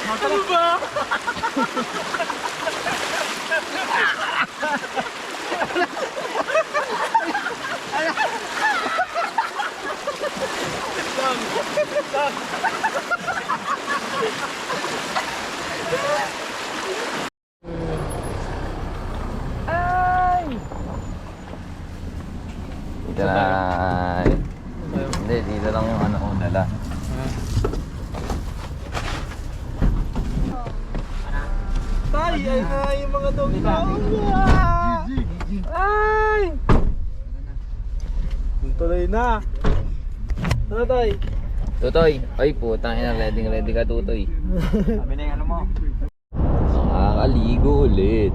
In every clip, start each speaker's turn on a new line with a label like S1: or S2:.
S1: Ano ba?
S2: Dito na. Hindi, dito lang yung ano ko dala.
S1: Tay, ay yung mga dog ko. Ay! Tuloy na. Ano tay?
S2: Tutoy! Ay putang ina, ready ka Tutoy.
S1: Sabi na yung ano mo.
S2: Nakakaligo ulit.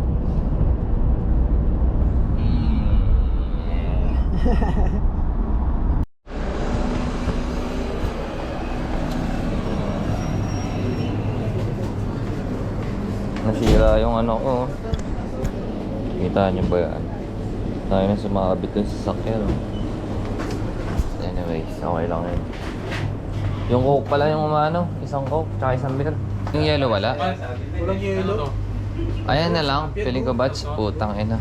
S2: Nasira yung ano ko. Kita niyo ba yan? Tayo na sumakabit dun sa sakyan. Anyways, okay lang yun. Yung coke pala yung umano. Isang coke, tsaka isang beer. Yung yellow wala?
S1: Walang yelo.
S2: Ayan na lang, feeling ko batch. Putang ina.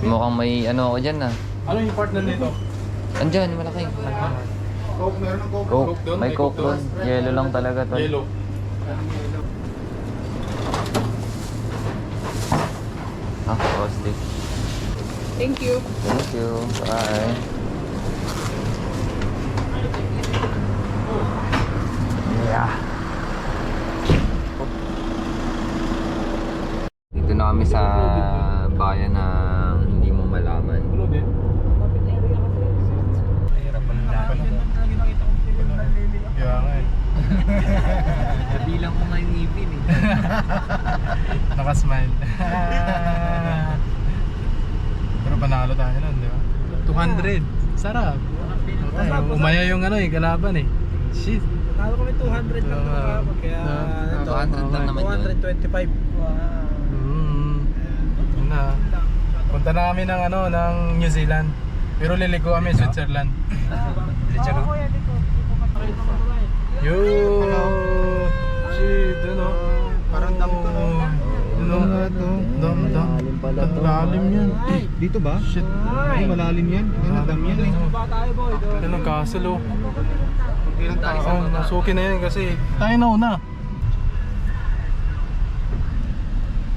S2: Mukhang may ano ako dyan ah.
S1: Ano yung partner nito?
S2: Andyan, malaki.
S1: Coke, meron ng Coke.
S2: Coke, may coke doon. Yellow lang talaga to.
S1: Yellow.
S2: Ah, frosty.
S3: Thank you.
S2: Thank you. Bye. Yeah. Dito na kami sa bayan ng hindi mo malaman.
S1: Ano din? Mahirap pa lang. Kaya nga eh.
S2: Nabilang ko nga yung ngipin eh.
S1: Nakasmile. Pero panalo tayo nun, di ba? 200. Sarap. Ay, umaya yung ano eh, kalaban eh. Shit.
S4: Nalo kami 200 lang kahapon, kaya ito,
S2: 200 lang naman yun.
S4: 225. Wow.
S1: Yun na. Punta na kami ng ano, ng New Zealand. Pero liliko kami Switzerland. Liliko. Yo! Shit, ano?
S4: Parang dam to, no?
S1: Ano? Dam. Ang lalim yan.
S4: Dito ba?
S1: Shit.
S4: Ay, malalim yan. Ano, dam yan eh.
S1: Ba tayo boy? Yan ang castle oh.
S4: Ilang tao?
S1: Oo, nasuki na yan kasi tayo na una.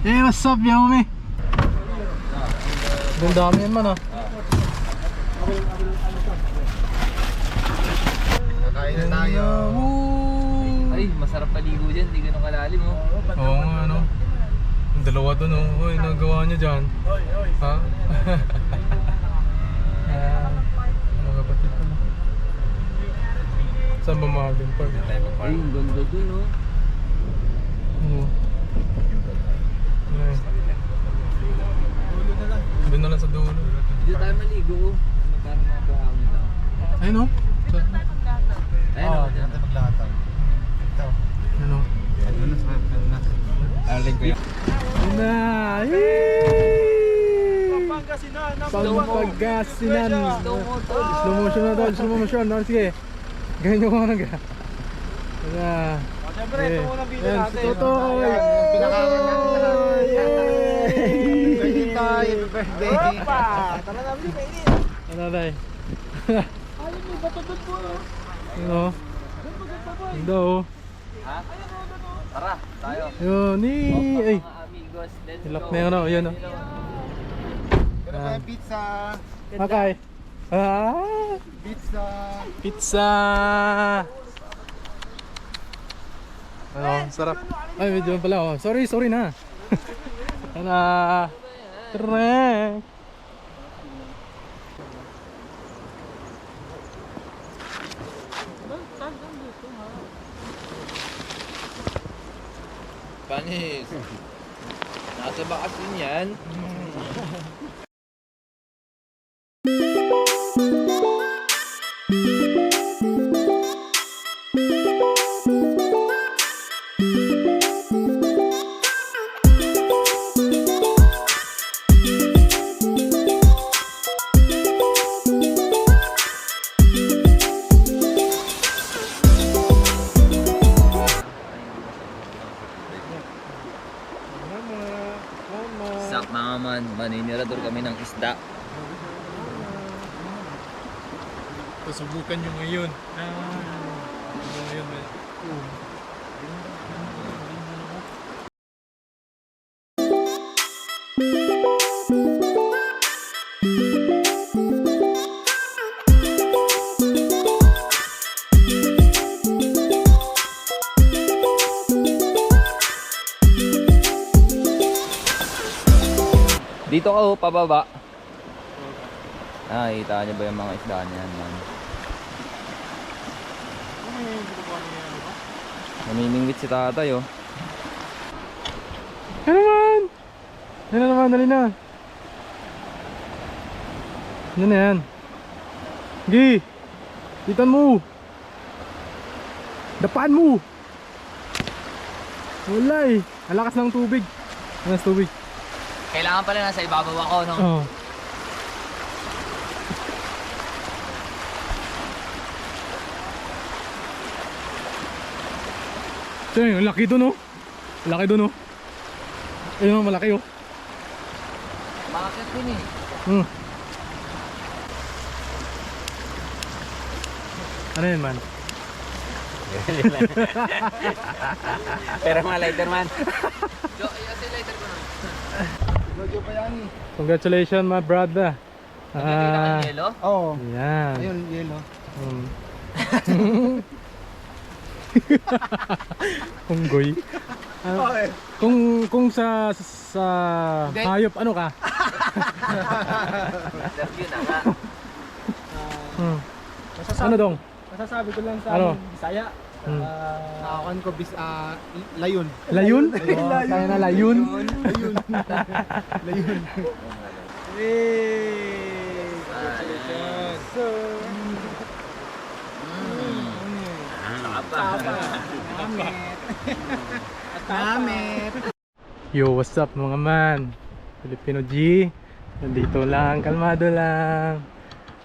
S1: Hey, what's up, Yami? Ang dami yan man ah.
S4: Kakain na tayo.
S2: Ay, masarap paligo dyan. Hindi ganun kalalim oh.
S1: Oo nga ano. Yung dalawa doon oh. Uy, nagawa niya dyan. Ha? Mga kapatid pala. Saan ba mga din pa?
S2: Ay, ang ganda dun oh.
S1: Oo. Ay. Doon na lang sa dulo.
S2: Dito tayo maligo oh. Parang mga buhangin lang.
S1: Ayun oh.
S2: Ayun oh.
S4: Dito maglakad. Ito.
S1: Ano?
S4: Ano na sa
S2: Aling ko yan.
S1: Yun na!
S4: Pangasinan.
S1: Pangpagasinan! Slow motion na tol, slow motion. No, sige. Ganyan yung mga naga. Yun na.
S4: Siyempre, ito muna video
S1: Yan,
S4: natin.
S1: si Totoy!
S4: Pinakawan natin na lang.
S1: Yay!
S4: Birthday tayo, birthday.
S1: Opa!
S4: Tara na, bili, kainin.
S1: Ano tayo?
S4: Ayun, may bato doon po.
S1: Ano? Ang daw.
S2: Tara, tayo.
S1: Yun, ay!
S2: Mga amigos, let's
S1: Ilak
S2: go.
S1: na yun, yun oh.
S4: Pero may pizza.
S1: Makay. Ah!
S4: Pizza.
S1: Pizza! Ano, sarap. Ay, medyo pala oh. Sorry na. Ano? Trek!
S2: Panis. Nasa bakasyon yan. naman. Maninirador kami ng isda.
S1: Susubukan nyo ngayon. Ngayon, man.
S2: Dito ka ho, pababa. Nakikita niyo ba yung mga isda niyan, man? Namimingwit si tatay, oh.
S1: Ano naman? Ano naman? Dali na. Ano na yan? Gi! Titan mo! Dapaan mo! Wala eh. Ang lakas ng tubig. Ang lakas tubig.
S2: Kailangan pala nasa ibabaw ako, no?
S1: Oo. So yun, laki doon oh. Laki doon oh. Ayun oh, malaki oh.
S2: Bakit din eh?
S1: Hmm. Ano yun man?
S4: Pero mga lighter man.
S2: Jo, ayun si lighter ko na.
S4: Lodyo pa yan.
S1: Congratulations my brother.
S2: Nakikita ka ng yelo?
S4: Oo.
S1: Yan.
S4: Ayun, yelo.
S1: Unggoy.
S4: Okay.
S1: Kung sa
S2: Hindi.
S1: hayop ano ka?
S2: Interview na nga.
S1: Ano dong?
S4: Masasabi ko lang sa
S1: Ano?
S4: Bisaya.
S1: Hmm.
S4: Nakakuan ko layon.
S1: Layun? Tayo na layun.
S4: Layon. Layon. Hey! Congratulations. So, Tapa. Namit.
S1: Yo, what's up mga man? Filipino G. Nandito lang, kalmado lang.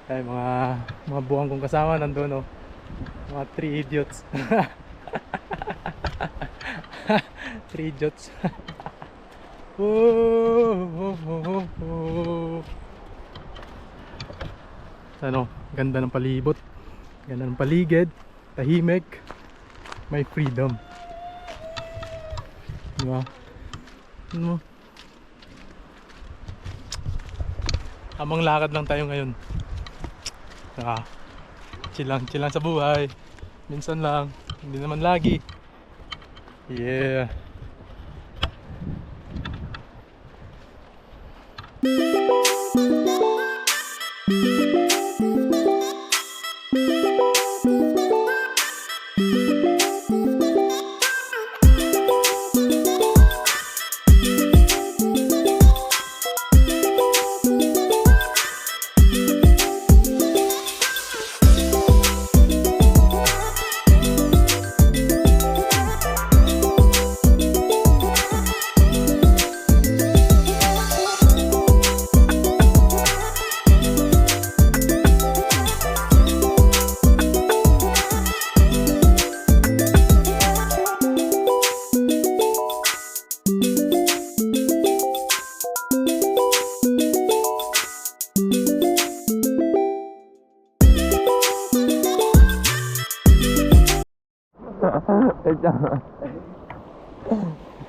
S1: Ay, mga buwang kong kasama nandun oh. Mga 3 idiots. 3 idiots. Ano, ganda ng palibot. Ganda ng paligid. Tahimik. May freedom. Diba? Ano? Habang lakad lang tayo ngayon. Chill lang sa buhay. Minsan lang, hindi naman lagi. Yeah.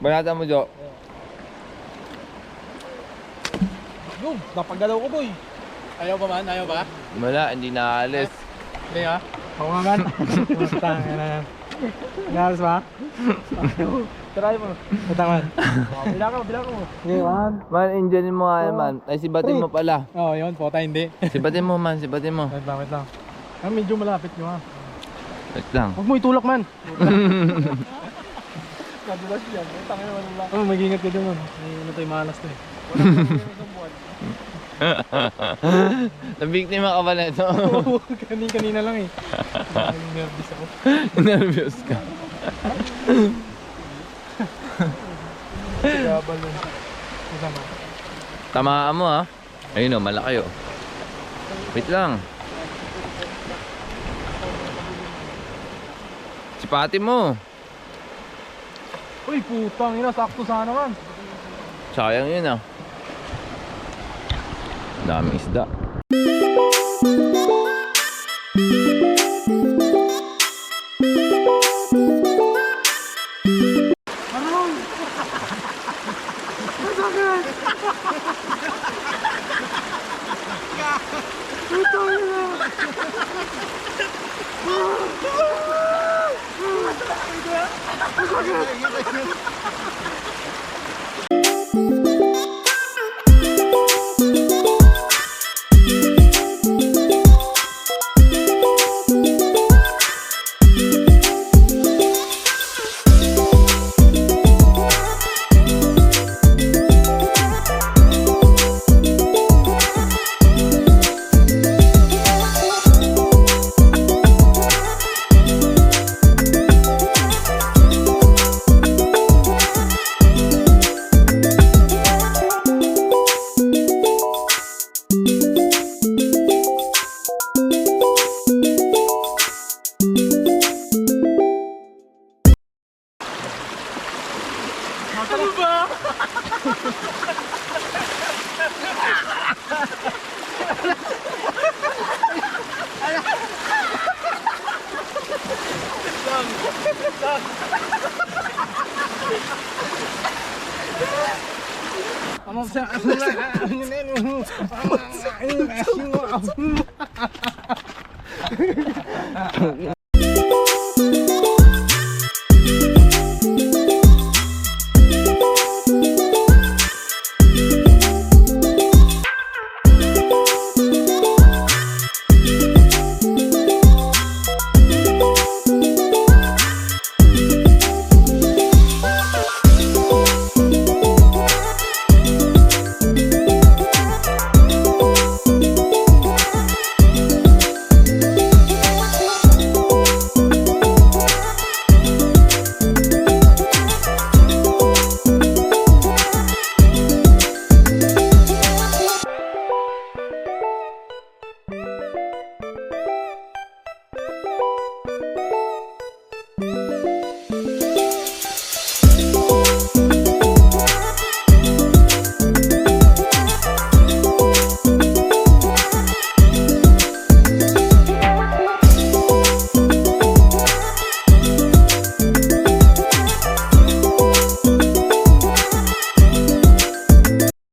S2: Banata mo, Jo.
S1: Yo, napagalaw ko boy. Ayaw ba man? Ayaw ba?
S2: Wala, hindi nakaalis.
S1: Hindi ha? Ako nga man. Basta, yan na yan. Naalas ba?
S4: Try mo.
S1: Basta man.
S4: Bilang mo. Okay, one.
S2: Man, enginein mo nga yan, man. Ay, sibatin mo pala.
S1: Oo, yun. Pota hindi.
S2: Sibatin mo, man. Sibatin mo.
S1: Wait lang. Medyo malapit nyo ha.
S2: Wait lang.
S1: Huwag mo itulak man.
S4: Nadulas yan. Tangin naman lang.
S1: Oh, mag-ingat ka doon. Ano tayo malas to eh.
S2: Nabiktima ka ba na ito?
S1: Kanina lang eh. Nervous ako.
S2: Nervous ka.
S1: Gabal nun. Kasama.
S2: Tamaan mo, ha? Ayun o, malaki o. Wait lang. Sipati mo.
S1: Uy, putang ina. Sakto sana man.
S2: Sayang yun, ah. Daming isda.